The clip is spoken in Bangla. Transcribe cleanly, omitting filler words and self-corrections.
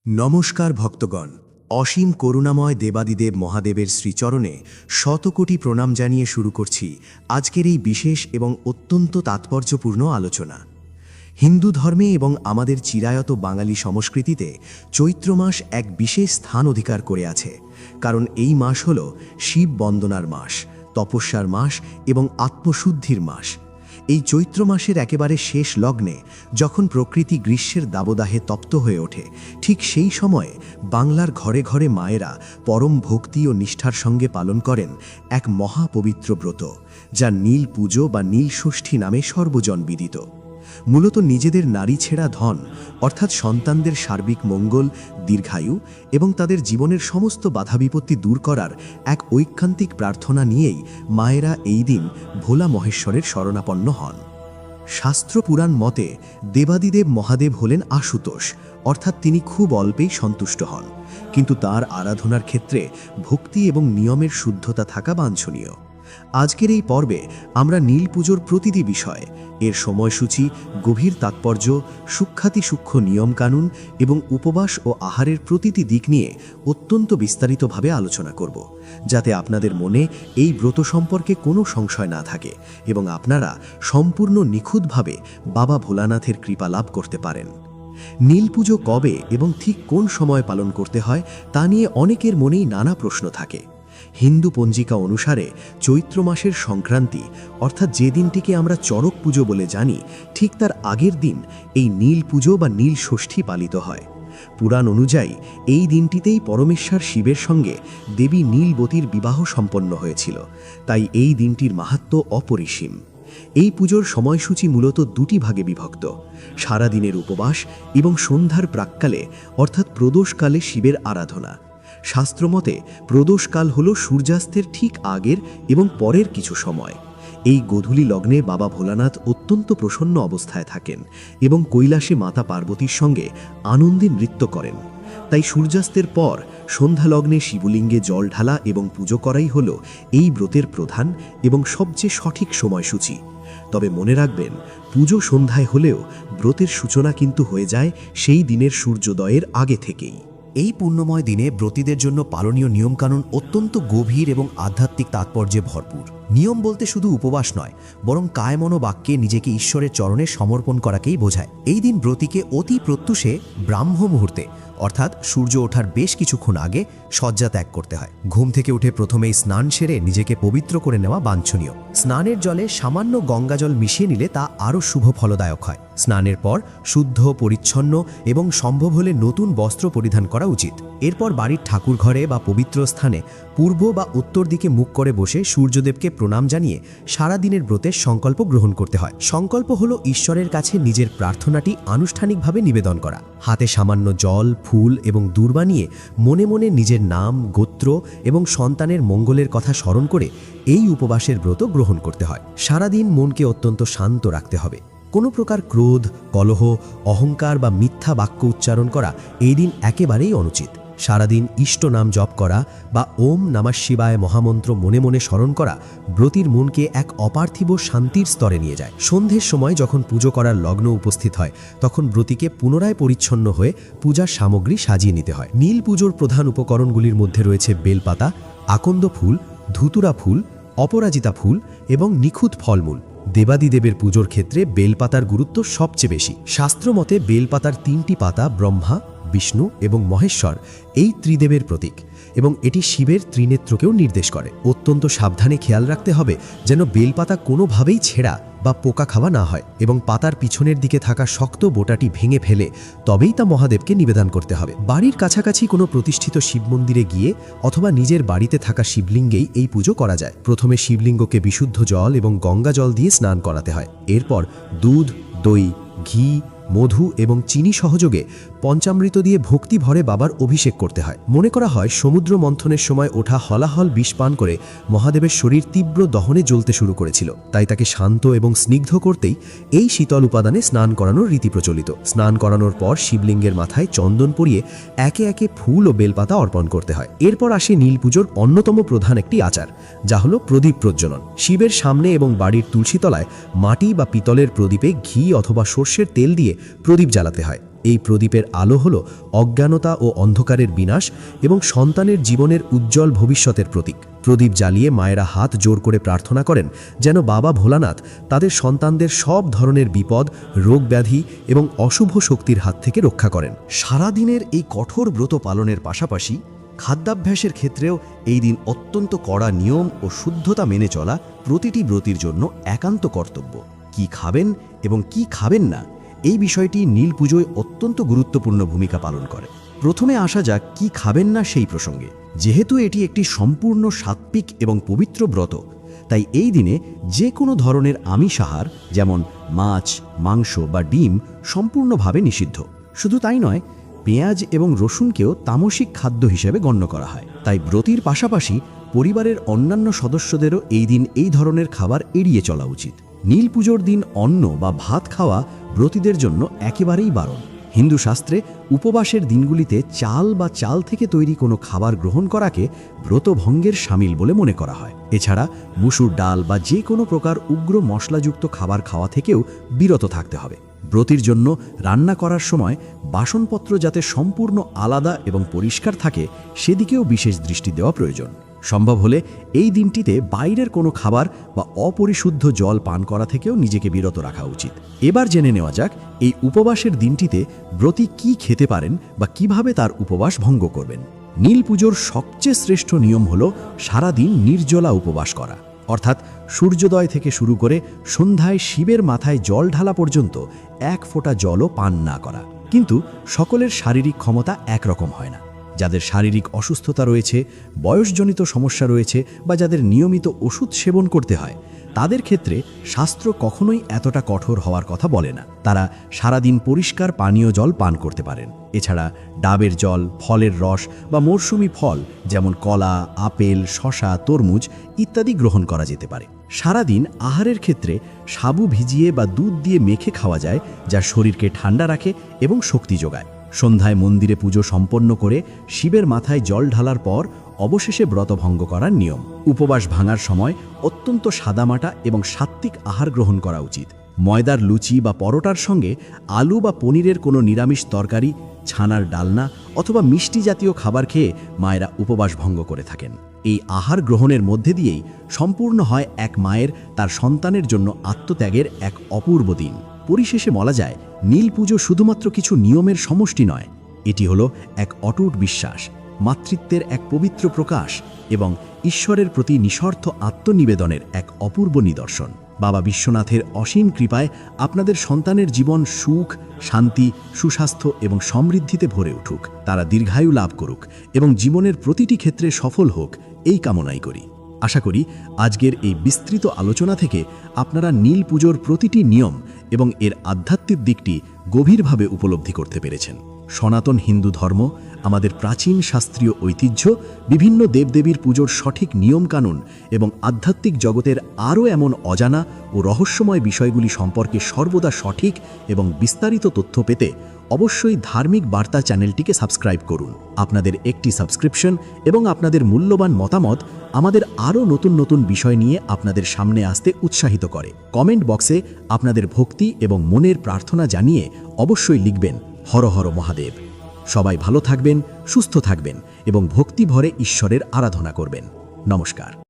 নমস্কার ভক্তগণ, অসীম করুণাময় দেবাদিদেব মহাদেবের শ্রীচরণে শতকোটি প্রণাম জানিয়ে শুরু করছি আজকের এই বিশেষ এবং অত্যন্ত তাৎপর্যপূর্ণ আলোচনা। হিন্দু ধর্মে এবং আমাদের চিরায়ত বাঙালি সংস্কৃতিতে চৈত্র মাস এক বিশেষ স্থান অধিকার করে আছে, কারণ এই মাস হল শিব বন্দনার মাস, তপস্যার মাস এবং আত্মশুদ্ধির মাস। এই চৈত্র মাসের একেবারে শেষ লগ্নে যখন প্রকৃতি গ্রীষ্মের দাবদাহে তপ্ত হয়ে ওঠে, ঠিক সেই সময়ে বাংলার ঘরে ঘরে মায়েরা পরম ভক্তি ও নিষ্ঠার সঙ্গে পালন করেন এক মহাপবিত্র ব্রত, যা নীল পুজো বা নীল ষষ্ঠী নামে সর্বজনবিদিত। মূলত নিজেদের নারী ছেঁড়া ধন অর্থাৎ সন্তানদের সার্বিক মঙ্গল, দীর্ঘায়ু এবং তাদের জীবনের সমস্ত বাধা বিপত্তি দূর করার এক ঐকান্তিক প্রার্থনা নিয়েই মায়েরা এই দিন ভোলা মহেশ্বরের শরণাপন্ন হন। শাস্ত্র পুরাণ মতে দেবাদিদেব মহাদেব হলেন আশুতোষ, অর্থাৎ তিনি খুব অল্পেই সন্তুষ্ট হন, কিন্তু তার আরাধনার ক্ষেত্রে ভক্তি এবং নিয়মের শুদ্ধতা থাকা বাঞ্ছনীয়। আজকের এই পর্বে আমরা নীল পুজোর প্রতিটি বিষয়, এর সময়সূচি, গভীর তাৎপর্য, সূক্ষ্মাতিসূক্ষ্ম নিয়মকানুন এবং উপবাস ও আহারের প্রতিটি দিক নিয়ে অত্যন্ত বিস্তারিতভাবে আলোচনা করব, যাতে আপনাদের মনে এই ব্রত সম্পর্কে কোনো সংশয় না থাকে এবং আপনারা সম্পূর্ণ নিখুঁতভাবে বাবা ভোলানাথের কৃপা লাভ করতে পারেন। নীল পুজো কবে এবং ঠিক কোন সময় পালন করতে হয় তা নিয়ে অনেকের মনেই নানা প্রশ্ন থাকে। হিন্দু পঞ্জিকা অনুসারে চৈত্র মাসের সংক্রান্তি, অর্থাৎ যে দিনটিকে আমরা চড়ক পুজো বলে জানি, ঠিক তার আগের দিন এই নীল পুজো বা নীল ষষ্ঠী পালিত হয়। পুরাণ অনুযায়ী এই দিনটিতেই পরমেশ্বর শিবের সঙ্গে দেবী নীলবতীর বিবাহ সম্পন্ন হয়েছিল, তাই এই দিনটির মাহাত্ম্য অপরিসীম। এই পুজোর সময়সূচি মূলত দুটি ভাগে বিভক্ত: সারাদিনের উপবাস এবং সন্ধ্যার প্রাক্কালে অর্থাৎ প্রদোষকালে শিবের আরাধনা। শাস্ত্রমতে প্রদোষকাল হল সূর্যাস্তের ঠিক আগের এবং পরের কিছু সময়। এই গোধূলি লগ্নে বাবা ভোলানাথ অত্যন্ত প্রসন্ন অবস্থায় থাকেন এবং কৈলাসে মাতা পার্বতীর সঙ্গে আনন্দে নৃত্য করেন। তাই সূর্যাস্তের পর সন্ধ্যা লগ্নে শিবলিঙ্গে জল ঢালা এবং পুজো করাই হল এই ব্রতের প্রধান এবং সবচেয়ে সঠিক সময়সূচি। তবে মনে রাখবেন, পুজো সন্ধ্যায় হলেও ব্রতের সূচনা কিন্তু হয়ে যায় সেই দিনের সূর্যোদয়ের আগে থেকেই। এই পুণ্যময় দিনে ব্রতীদের জন্য পালনীয় নিয়মকানুন অত্যন্ত গভীর এবং আধ্যাত্মিক তাৎপর্যে ভরপুর। নিয়ম বলতে শুধু উপবাস নয়, বরং কায়মন বাক্যে নিজেকে ঈশ্বরের চরণে সমর্পণ করাকেই বোঝায়। এই দিন ব্রতীকে অতি প্রত্যুষে ব্রাহ্ম মুহূর্তে, অর্থাৎ সূর্য ওঠার বেশ কিছুক্ষণ আগে শয্যা ত্যাগ করতে হয়। ঘুম থেকে উঠে প্রথমেই স্নান সেরে নিজেকে পবিত্র করে নেওয়া বাঞ্ছনীয়। স্নানের জলে সামান্য গঙ্গাজল মিশিয়ে নিলে তা আরও শুভ ফলদায়ক হয়। স্নানের পর শুদ্ধ, পরিচ্ছন্ন এবং সম্ভব হলে নতুন বস্ত্র পরিধান করা উচিত। এরপর বাড়ির ঠাকুর ঘরে বা পবিত্র স্থানে পূর্ব বা উত্তর দিকে মুখ করে বসে সূর্যদেবকে প্রণাম জানিয়ে সারা দিনের ব্রতের সংকল্প গ্রহণ করতে হয়। সংকল্প হলো ঈশ্বরের কাছে নিজের প্রার্থনাটি আনুষ্ঠানিকভাবে নিবেদন করা। হাতে সামান্য জল, ফুল এবং দূর্বা নিয়ে মনে মনে নিজের নাম, গোত্র এবং সন্তানের মঙ্গলের কথা স্মরণ করে এই উপবাসের ব্রত গ্রহণ করতে হয়। সারাদিন মনকে অত্যন্ত শান্ত রাখতে হবে। কোনো প্রকার ক্রোধ, কলহ, অহংকার বা মিথ্যা বাক্য উচ্চারণ করা এই দিন একেবারেই অনুচিত। সারাদিন ইষ্ট নাম জপ করা বা ওম নমঃ শিবায় মহামন্ত্র মনে মনে স্মরণ করা ব্রতীর মনকে এক অপার্থিব শান্তির স্তরে নিয়ে যায়। সন্ধ্যের সময় যখন পুজো করার লগ্ন উপস্থিত হয়, তখন ব্রতীকে পুনরায় পরিচ্ছন্ন হয়ে পূজার সামগ্রী সাজিয়ে নিতে হয়। নীল পুজোর প্রধান উপকরণগুলির মধ্যে রয়েছে বেলপাতা, আকন্দ ফুল, ধুতুরা ফুল, অপরাজিতা ফুল এবং নিখুঁত ফলমূল। দেবাদিদেবের পুজোর ক্ষেত্রে বেলপাতার গুরুত্ব সবচেয়ে বেশি। শাস্ত্রমতে বেলপাতার 3টি পাতা ব্রহ্মা, বিষ্ণু এবং মহেশ্বর এই ত্রিদেবের প্রতীক এবং এটি শিবের ত্রিনেত্রকেও নির্দেশ করে। অত্যন্ত সাবধানে খেয়াল রাখতে হবে যেন বেলপাতা কোনোভাবেই ছেঁড়া বা পোকা খাওয়া না হয় এবং পাতার পিছনের দিকে থাকা শক্ত বোটাটি ভেঙে ফেলে তবেই তা মহাদেবকে নিবেদন করতে হবে। বাড়ির কাছাকাছি কোনো প্রতিষ্ঠিত শিব মন্দিরে গিয়ে অথবা নিজের বাড়িতে থাকা শিবলিঙ্গেই এই পুজো করা যায়। প্রথমে শিবলিঙ্গকে বিশুদ্ধ জল এবং গঙ্গা জল দিয়ে স্নান করাতে হয়। এরপর দুধ, দই, ঘি, মধু এবং চিনি সহযোগে পঞ্চামৃত দিয়ে ভক্তি ভরে বাবার অভিষেক করতে হয়। মনে করা হয় সমুদ্র মন্থনের সময় ওঠা হলাহল বিষ পান করে মহাদেবের শরীর তীব্র দহনে জ্বলতে শুরু করেছিল, তাই তাকে শান্ত এবং স্নিগ্ধ করতেই এই শীতল উপাদানে স্নান করানোর রীতি প্রচলিত। স্নান করানোর পর শিবলিঙ্গের মাথায় চন্দন পরিয়ে একে একে ফুল ও বেলপাতা অর্পণ করতে হয়। এরপর আসে নীল পুজোর অন্যতম প্রধান একটি আচার, যা হলো প্রদীপ প্রজ্বলন। শিবের সামনে এবং বাড়ির তুলসীতলায় মাটি বা পিতলের প্রদীপে ঘি অথবা সর্ষের তেল দিয়ে প্রদীপ জ্বালাতে হয়। এই প্রদীপের আলো হল অজ্ঞানতা ও অন্ধকারের বিনাশ এবং সন্তানের জীবনের উজ্জ্বল ভবিষ্যতের প্রতীক। প্রদীপ জ্বালিয়ে মায়েরা হাত জোর করে প্রার্থনা করেন যেন বাবা ভোলানাথ তাদের সন্তানদের সব ধরনের বিপদ, রোগ ব্যাধি এবং অশুভ শক্তির হাত থেকে রক্ষা করেন। সারাদিনের এই কঠোর ব্রত পালনের পাশাপাশি খাদ্যাভ্যাসের ক্ষেত্রেও এই দিন অত্যন্ত কড়া নিয়ম ও শুদ্ধতা মেনে চলা প্রতিটি ব্রতীর জন্য একান্ত কর্তব্য। কি খাবেন এবং কি খাবেন না, এই বিষয়টি নীল পুজোয় অত্যন্ত গুরুত্বপূর্ণ ভূমিকা পালন করে। প্রথমে আসা যাক কি খাবেন না সেই প্রসঙ্গে। যেহেতু এটি একটি সম্পূর্ণ সাত্ত্বিক এবং পবিত্র ব্রত, তাই এই দিনে যে কোনো ধরনের আমিষ আহার যেমন মাছ, মাংস বা ডিম সম্পূর্ণভাবে নিষিদ্ধ। শুধু তাই নয়, পেঁয়াজ এবং রসুনকেও তামসিক খাদ্য হিসেবে গণ্য করা হয়। তাই ব্রতীর পাশাপাশি পরিবারের অন্যান্য সদস্যদেরও এই দিন এই ধরনের খাবার এড়িয়ে চলা উচিত। নীল পুজোর দিন অন্ন বা ভাত খাওয়া ব্রতীদের জন্য একেবারেই বারণ। হিন্দু শাস্ত্রে উপবাসের দিনগুলিতে চাল বা চাল থেকে তৈরি কোনো খাবার গ্রহণ করাকে ব্রতভঙ্গের শামিল বলে মনে করা হয়। এছাড়া মুসুর ডাল বা যে কোনো প্রকার উগ্র মশলাযুক্ত খাবার খাওয়া থেকেও বিরত থাকতে হবে। ব্রতীর জন্য রান্না করার সময় বাসনপত্র যাতে সম্পূর্ণ আলাদা এবং পরিষ্কার থাকে সেদিকেও বিশেষ দৃষ্টি দেওয়া প্রয়োজন। সম্ভব হলে এই দিনটিতে বাইরের কোনো খাবার বা অপরিশুদ্ধ জল পান করা থেকেও নিজেকে বিরত রাখা উচিত। এবার জেনে নেওয়া যাক এই উপবাসের দিনটিতে ব্রতী কি খেতে পারেন বা কিভাবে তার উপবাস ভঙ্গ করবেন। নীল পুজোর সবচেয়ে শ্রেষ্ঠ নিয়ম হল সারাদিন নির্জলা উপবাস করা, অর্থাৎ সূর্যোদয় থেকে শুরু করে সন্ধ্যায় শিবের মাথায় জল ঢালা পর্যন্ত এক ফোঁটা জলও পান না করা। কিন্তু সকলের শারীরিক ক্ষমতা একরকম হয় না। যাদের শারীরিক অসুস্থতা রয়েছে, বয়সজনিত সমস্যা রয়েছে বা যাদের নিয়মিত ওষুধ সেবন করতে হয়, তাদের ক্ষেত্রে শাস্ত্র কখনোই এতটা কঠোর হওয়ার কথা বলে না। তারা সারাদিন পরিষ্কার পানীয় জল পান করতে পারেন। এছাড়া ডাবের জল, ফলের রস বা মরশুমি ফল যেমন কলা, আপেল, শসা, তরমুজ ইত্যাদি গ্রহণ করা যেতে পারে। সারাদিন আহারের ক্ষেত্রে সাবু ভিজিয়ে বা দুধ দিয়ে মেখে খাওয়া যায়, যা শরীরকে ঠান্ডা রাখে এবং শক্তি যোগায়। সন্ধ্যায় মন্দিরে পুজো সম্পন্ন করে শিবের মাথায় জল ঢালার পর অবশেষে ব্রত ভঙ্গ করার নিয়ম। উপবাস ভাঙার সময় অত্যন্ত সাদামাটা এবং সাত্ত্বিক আহার গ্রহণ করা উচিত। ময়দার লুচি বা পরোটার সঙ্গে আলু বা পনিরের কোনো নিরামিষ তরকারি, ছানার ডালনা অথবা মিষ্টি জাতীয় খাবার খেয়ে মায়েরা উপবাস ভঙ্গ করে থাকেন। এই আহার গ্রহণের মধ্যে দিয়েই সম্পূর্ণ হয় এক মায়ের তার সন্তানের জন্য আত্মত্যাগের এক অপূর্ব দিন। পরিশেষে বলা যায়, নীল পুজো শুধুমাত্র কিছু নিয়মের সমষ্টি নয়, এটি হলো এক অটুট বিশ্বাস, মাতৃত্বের এক পবিত্র প্রকাশ এবং ঈশ্বরের প্রতি নিঃস্বার্থ আত্মনিবেদনের এক অপূর্ব নিদর্শন। বাবা বিশ্বনাথের অসীম কৃপায় আপনাদের সন্তানের জীবন সুখ, শান্তি, সুস্বাস্থ্য এবং সমৃদ্ধিতে ভরে উঠুক। তারা দীর্ঘায়ু লাভ করুক এবং জীবনের প্রতিটি ক্ষেত্রে সফল হোক, এই কামনাই করি। আশা করি আজকের এই বিস্তৃত আলোচনা থেকে আপনারা নীল পুজোর প্রতিটি নিয়ম এবং এর আধ্যাত্মিক দিকটি গভীরভাবে উপলব্ধি করতে পেরেছেন। সনাতন হিন্দু ধর্ম আমাদের প্রাচীন শাস্ত্রীয় ঐতিহ্য, বিভিন্ন দেবদেবীর পুজোর সঠিক নিয়মকানুন এবং আধ্যাত্মিক জগতের আরও এমন অজানা ও রহস্যময় বিষয়গুলি সম্পর্কে সর্বদা সঠিক এবং বিস্তারিত তথ্য পেতে অবশ্যই ধার্মিক বার্তা চ্যানেলটিকে সাবস্ক্রাইব করুন। আপনাদের একটি সাবস্ক্রিপশন এবং আপনাদের মূল্যবান মতামত আমাদের আরও নতুন নতুন বিষয় নিয়ে আপনাদের সামনে আসতে উৎসাহিত করে। কমেন্ট বক্সে আপনাদের ভক্তি এবং মনের প্রার্থনা জানিয়ে অবশ্যই লিখবেন হর হর মহাদেব। সবাই ভালো থাকবেন, সুস্থ থাকবেন এবং ভক্তি ভরে ঈশ্বরের আরাধনা করবেন। নমস্কার।